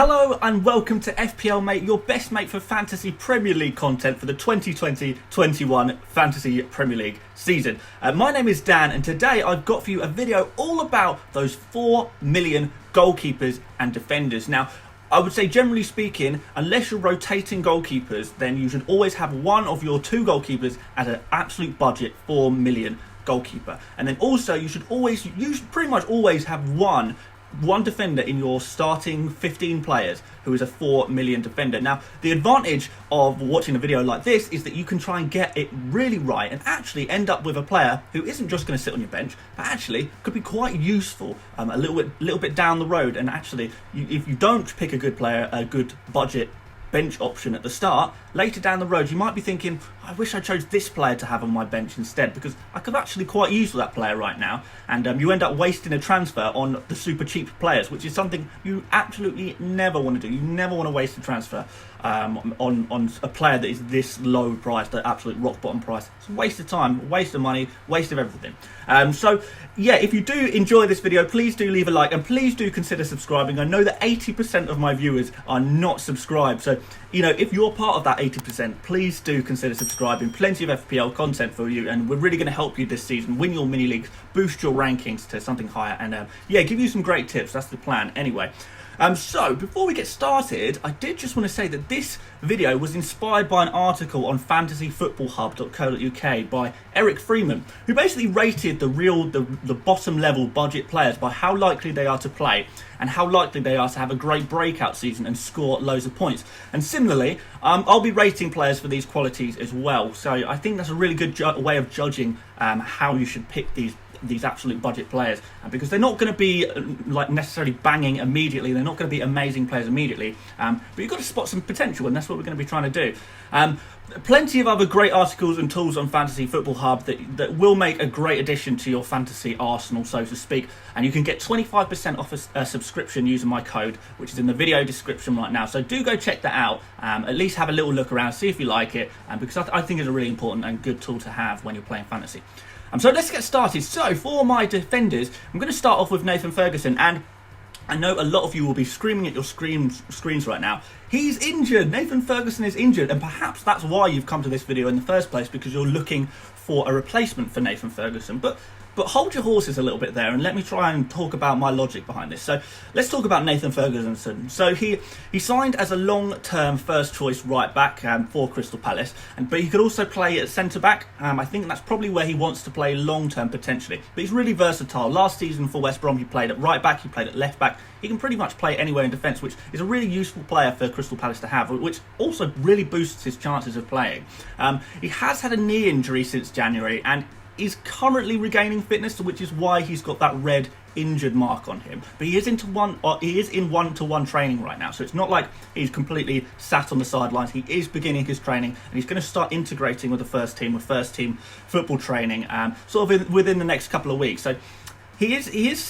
Hello and welcome to FPL Mate, your best mate for Fantasy Premier League content for the 2020-21 Fantasy Premier League season. My name is Dan and today I've got for you a video all about those 4 million goalkeepers and defenders. Now, I would say generally speaking, unless you're rotating goalkeepers, then you should always have one of your 2 goalkeepers at an absolute budget 4 million goalkeeper. And then also you should pretty much always have one defender in your starting 15 players who is a 4 million defender. Now, the advantage of watching a video like this is that you can try and get it really right and actually end up with a player who isn't just going to sit on your bench, but actually could be quite useful a little bit down the road. And actually, if you don't pick a good player, a good budget bench option at the start, later down the road you might be thinking, I wish I chose this player to have on my bench instead, because I could actually quite use that player right now. And you end up wasting a transfer on the super cheap players, which is something you absolutely never want to do. You never want to waste a transfer on a player that is this low priced, the absolute rock bottom price. It's a waste of time, waste of money, waste of everything. So yeah, if you do enjoy this video, please do leave a like and please do consider subscribing. I know that 80% of my viewers are not subscribed, so you know, if you're part of that 80%, please do consider subscribing. Plenty of FPL content for you, and we're really going to help you this season win your mini leagues, boost your rankings to something higher, and yeah, give you some great tips. That's the plan anyway. So before we get started, I did just want to say that this video was inspired by an article on fantasyfootballhub.co.uk by Eric Freeman, who basically rated the bottom level budget players by how likely they are to play and how likely they are to have a great breakout season and score loads of points. And similarly, I'll be rating players for these qualities as well. So I think that's a really good way of judging how you should pick these absolute budget players, because they're not going to be like necessarily banging immediately, they're not going to be amazing players immediately, but you've got to spot some potential, and that's what we're going to be trying to do. Plenty of other great articles and tools on Fantasy Football Hub that will make a great addition to your fantasy arsenal, so to speak, and you can get 25% off a subscription using my code, which is in the video description right now. So do go check that out, at least have a little look around, see if you like it, because I think it's a really important and good tool to have when you're playing fantasy. So let's get started. So for my defenders, I'm going to start off with Nathan Ferguson, and I know a lot of you will be screaming at your screens right now. He's injured. Nathan Ferguson is injured, and perhaps that's why you've come to this video in the first place, because you're looking for a replacement for Nathan Ferguson. But hold your horses a little bit there and let me try and talk about my logic behind this. So let's talk about Nathan Ferguson. So he signed as a long-term first choice right back for Crystal Palace, but he could also play at centre back. I think that's probably where he wants to play long-term potentially. But he's really versatile. Last season for West Brom he played at right back, he played at left back. He can pretty much play anywhere in defence, which is a really useful player for Crystal Palace to have, which also really boosts his chances of playing. He has had a knee injury since January, and he's currently regaining fitness, which is why he's got that red injured mark on him. But he is in one-to-one training right now, so it's not like he's completely sat on the sidelines. He is beginning his training, and he's going to start integrating with the first team, with first team football training, within the next couple of weeks. So he is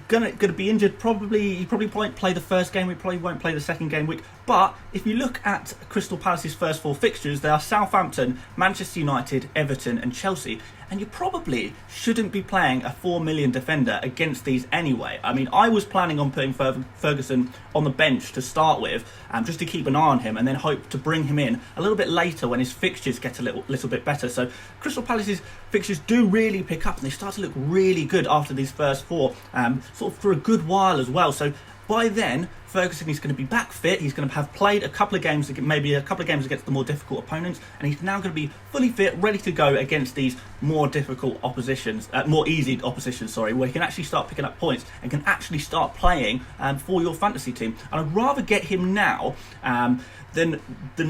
gonna be injured. He probably won't play the first game week, probably won't play the second game week. But if you look at Crystal Palace's first 4 fixtures, they are Southampton, Manchester United, Everton and Chelsea. And you probably shouldn't be playing a 4 million defender against these anyway. I mean, I was planning on putting Ferguson on the bench to start with, just to keep an eye on him, and then hope to bring him in a little bit later when his fixtures get a little bit better. So Crystal Palace's fixtures do really pick up, and they start to look really good after these first 4, sort of for a good while as well. So by then, Ferguson is going to be back fit. He's going to have played a couple of games, maybe a couple of games against the more difficult opponents, and he's now going to be fully fit, ready to go against these more difficult oppositions, more easy oppositions, sorry, where he can actually start picking up points and can actually start playing for your fantasy team. And I'd rather get him now than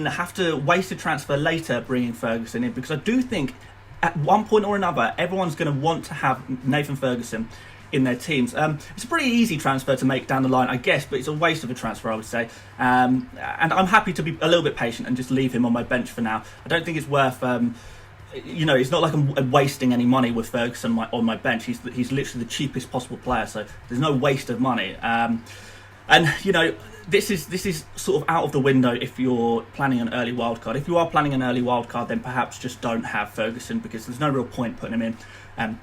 have to waste a transfer later bringing Ferguson in, because I do think at one point or another, everyone's going to want to have Nathan Ferguson in their teams. It's a pretty easy transfer to make down the line, I guess, but it's a waste of a transfer, I would say. And I'm happy to be a little bit patient and just leave him on my bench for now. I don't think it's worth, it's not like I'm wasting any money with Ferguson on my bench. He's literally the cheapest possible player, so there's no waste of money. And you know, this is sort of out of the window if you're planning an early wildcard. If you are planning an early wildcard, then perhaps just don't have Ferguson, because there's no real point putting him in.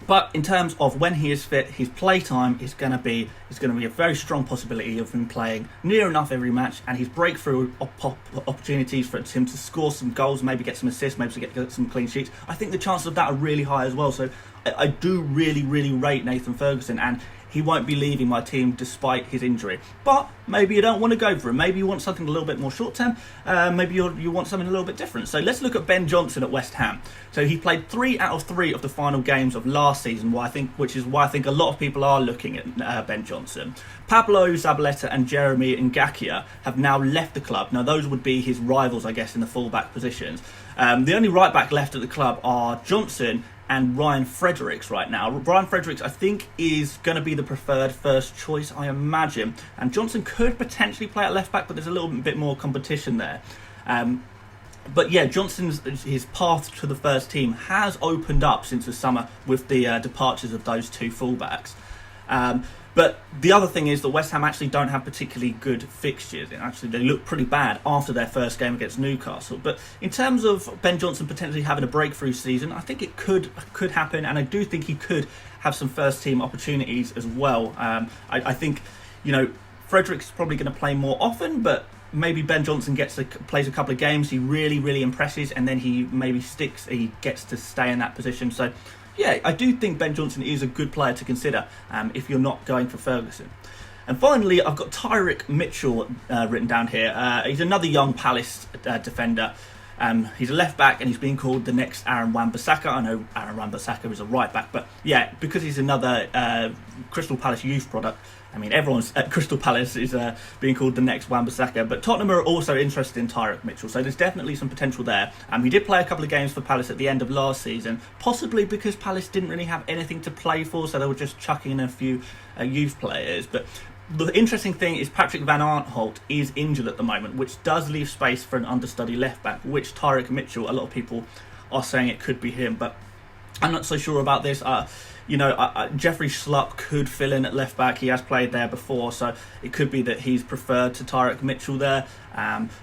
But in terms of when he is fit, his play time is going to be a very strong possibility of him playing near enough every match, and his breakthrough opportunities for him to score some goals, maybe get some assists, maybe to get some clean sheets. I think the chances of that are really high as well. So I do really rate Nathan Ferguson, and he won't be leaving my team despite his injury. But maybe you don't want to go for him. Maybe you want something a little bit more short term. Maybe you want something a little bit different. So let's look at Ben Johnson at West Ham. So he played 3 out of 3 of the final games of last season, which is why I think a lot of people are looking at Ben Johnson. Pablo Zabaleta and Jeremy Ngakia have now left the club. Now those would be his rivals, I guess, in the full-back positions. The only right-back left at the club are Johnson and Ryan Fredericks right now. Ryan Fredericks, I think, is going to be the preferred first choice, I imagine. And Johnson could potentially play at left back, but there's a little bit more competition there. But yeah, his path to the first team has opened up since the summer with the departures of those 2 fullbacks. But the other thing is that West Ham actually don't have particularly good fixtures. Actually, they look pretty bad after their first game against Newcastle. But in terms of Ben Johnson potentially having a breakthrough season, I think it could happen, and I do think he could have some first team opportunities as well. I think, Fredericks is probably going to play more often, but maybe Ben Johnson plays a couple of games, he really impresses, and then he gets to stay in that position. So yeah, I do think Ben Johnson is a good player to consider if you're not going for Ferguson. And finally, I've got Tyrick Mitchell written down here. He's another young Palace defender. He's a left back, and he's being called the next Aaron Wan-Bissaka. I know Aaron Wan-Bissaka is a right back, but yeah, because he's another Crystal Palace youth product, I mean, everyone's at Crystal Palace is being called the next Wan-Bissaka, but Tottenham are also interested in Tyrick Mitchell, so there's definitely some potential there. He did play a couple of games for Palace at the end of last season, possibly because Palace didn't really have anything to play for, so they were just chucking in a few youth players. But the interesting thing is Patrick Van Aanholt is injured at the moment, which does leave space for an understudy left back, which Tyrick Mitchell, a lot of people are saying it could be him, but I'm not so sure about this. Jeffrey Schlupp could fill in at left back. He has played there before, so it could be that he's preferred to Tyrick Mitchell there.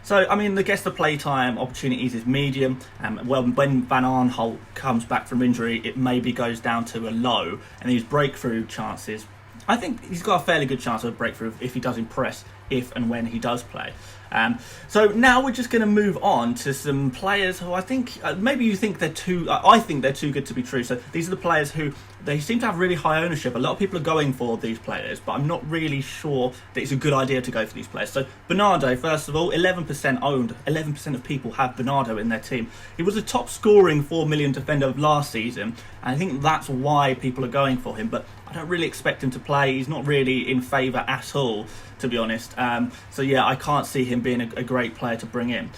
So, I mean, I guess the playtime opportunities is medium. When Van Aanholt comes back from injury, it maybe goes down to a low, and his breakthrough chances, I think he's got a fairly good chance of a breakthrough if he does impress, if and when he does play. So now we're just going to move on to some players who I think, maybe you think they're too, I think they're too good to be true. So these are the players who, they seem to have really high ownership. A lot of people are going for these players, but I'm not really sure that it's a good idea to go for these players. So Bernardo, first of all, 11% owned. 11% of people have Bernardo in their team. He was a top scoring 4 million defender of last season, and I think that's why people are going for him, but I don't really expect him to play. He's not really in favour at all, to be honest. So yeah, I can't see him being a great player to bring in.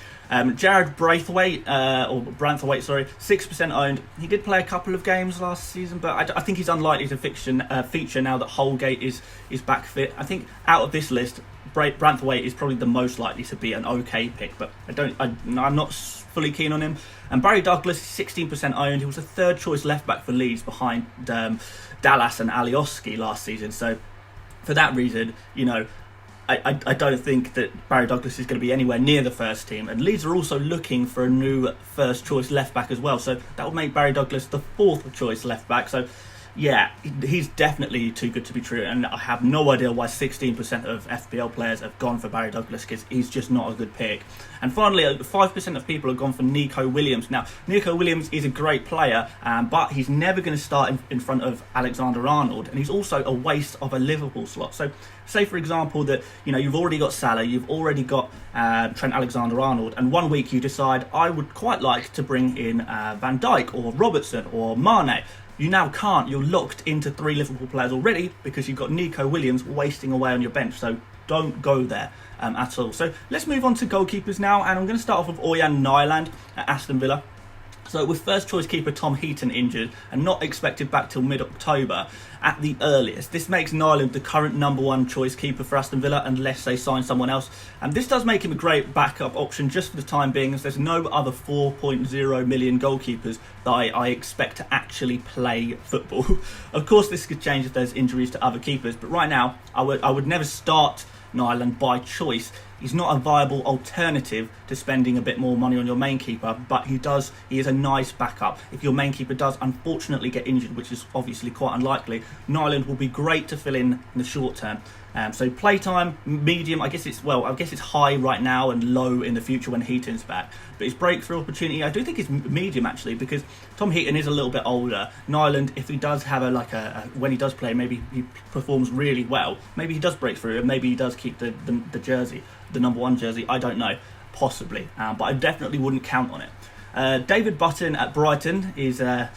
Jared Braithwaite, 6% owned. He did play a couple of games last season, but I think he's unlikely to feature now that Holgate is back fit. I think out of this list, Braithwaite is probably the most likely to be an okay pick, but I'm not fully keen on him. And Barry Douglas, 16% owned. He was a third choice left back for Leeds behind Dallas and Alioski last season. So for that reason, I don't think that Barry Douglas is going to be anywhere near the first team. And Leeds are also looking for a new first choice left back as well. So that would make Barry Douglas the fourth choice left back. So yeah, he's definitely too good to be true. And I have no idea why 16% of FPL players have gone for Barry Douglas, because he's just not a good pick. And finally, 5% of people have gone for Nico Williams. Now, Nico Williams is a great player, but he's never going to start in front of Alexander-Arnold. And he's also a waste of a Liverpool slot. So say, for example, that you've already got Salah, you've already got Trent Alexander-Arnold, and one week you decide, I would quite like to bring in Van Dijk or Robertson or Mane. You now can't. You're locked into 3 Liverpool players already because you've got Nico Williams wasting away on your bench. So don't go there at all. So let's move on to goalkeepers now. And I'm going to start off with Ørjan Nyland at Aston Villa. So with first choice keeper Tom Heaton injured and not expected back till mid-October at the earliest, this makes Nyland the current number 1 choice keeper for Aston Villa unless they sign someone else. And this does make him a great backup option just for the time being, as there's no other 4.0 million goalkeepers that I expect to actually play football. Of course, this could change if there's injuries to other keepers, but right now I would never start Nyland by choice He's not a viable alternative to spending a bit more money on your main keeper, but he is a nice backup. If your main keeper does unfortunately get injured, which is obviously quite unlikely, Nyland will be great to fill in the short term. So playtime, medium, I guess it's high right now and low in the future when Heaton's back. But his breakthrough opportunity, I do think it's medium actually, because Tom Heaton is a little bit older. Nyland, if he does have when he does play, maybe he performs really well. Maybe he does break through and maybe he does keep the jersey, the number 1 jersey. I don't know, possibly, but I definitely wouldn't count on it. David Button at Brighton is we're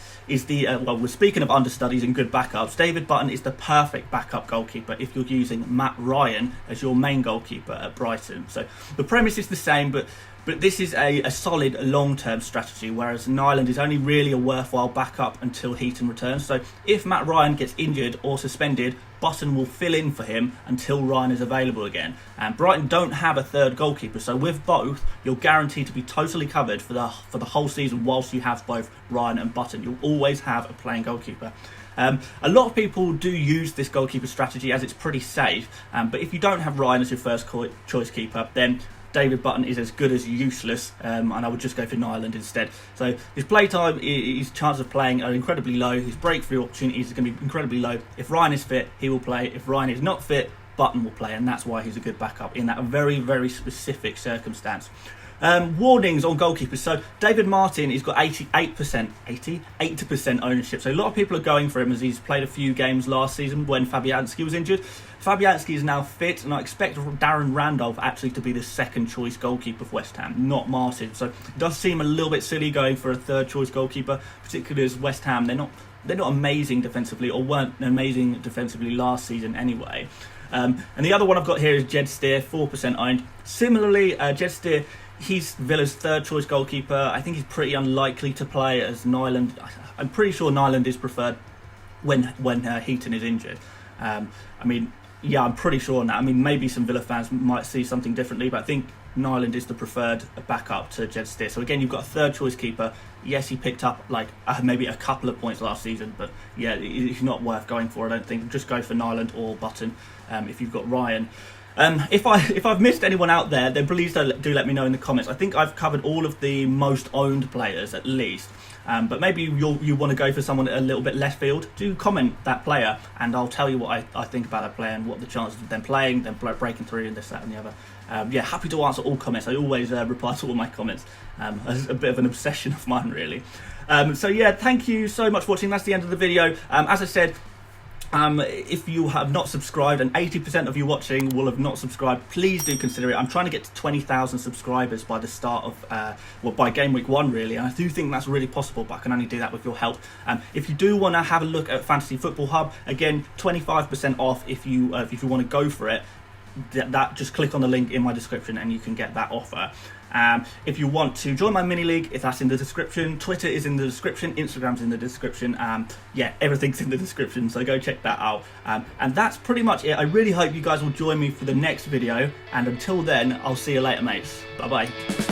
speaking of understudies and good backups. David Button is the perfect backup goalkeeper if you're using Matt Ryan as your main goalkeeper at Brighton. So the premise is the same, but this is a solid long-term strategy, whereas Nyland is only really a worthwhile backup until Heaton returns. So if Matt Ryan gets injured or suspended, Button will fill in for him until Ryan is available again. And Brighton don't have a third goalkeeper, so with both, you're guaranteed to be totally covered for the whole season whilst you have both Ryan and Button. You'll always have a playing goalkeeper. A lot of people do use this goalkeeper strategy as it's pretty safe, but if you don't have Ryan as your first choice keeper, then David Button is as good as useless, and I would just go for Nyland instead. So his playtime, his chances of playing are incredibly low. His breakthrough opportunities are going to be incredibly low. If Ryan is fit, he will play. If Ryan is not fit, Button will play, and that's why he's a good backup in that very, very specific circumstance. Warnings on goalkeepers. So David Martin, he's got 88% ownership. So a lot of people are going for him as he's played a few games last season when Fabianski was injured. Fabianski is now fit, and I expect Darren Randolph actually to be the second choice goalkeeper for West Ham, not Martin. So it does seem a little bit silly going for a third choice goalkeeper, particularly as West Ham, they're not amazing defensively, or weren't amazing defensively last season anyway. And the other one I've got here is Jed Steer, 4% owned. Similarly, Jed Steer, he's Villa's third choice goalkeeper. I think he's pretty unlikely to play as Nyland. I'm pretty sure Nyland is preferred when Heaton is injured. I'm pretty sure on that. Maybe some Villa fans might see something differently, but I think Nyland is the preferred backup to Jed Steer. So again, you've got a third choice keeper. Yes, he picked up maybe a couple of points last season, but yeah, he's not worth going for, I don't think. Just go for Nyland or Button if you've got Ryan. If I've missed anyone out there, then please do let me know in the comments. I think I've covered all of the most owned players at least. But maybe you want to go for someone a little bit left field. Do comment that player, and I'll tell you what I think about that player and what the chances of them playing, them breaking through, and this, that, and the other. Happy to answer all comments. I always reply to all my comments. It's a bit of an obsession of mine, really. Thank you so much for watching. That's the end of the video. As I said, if you have not subscribed, and 80% of you watching will have not subscribed, please do consider it. I'm trying to get to 20,000 subscribers by the start of, by Gameweek 1 really, and I do think that's really possible, but I can only do that with your help. If you do want to have a look at Fantasy Football Hub, again, 25% off if you want to go for it. Just click on the link in my description and you can get that offer. If you want to join my mini league, if that's in the description, Twitter is in the description, Instagram's in the description, everything's in the description, so go check that out. And that's pretty much it. I really hope you guys will join me for the next video, and until then, I'll see you later, mates. Bye bye.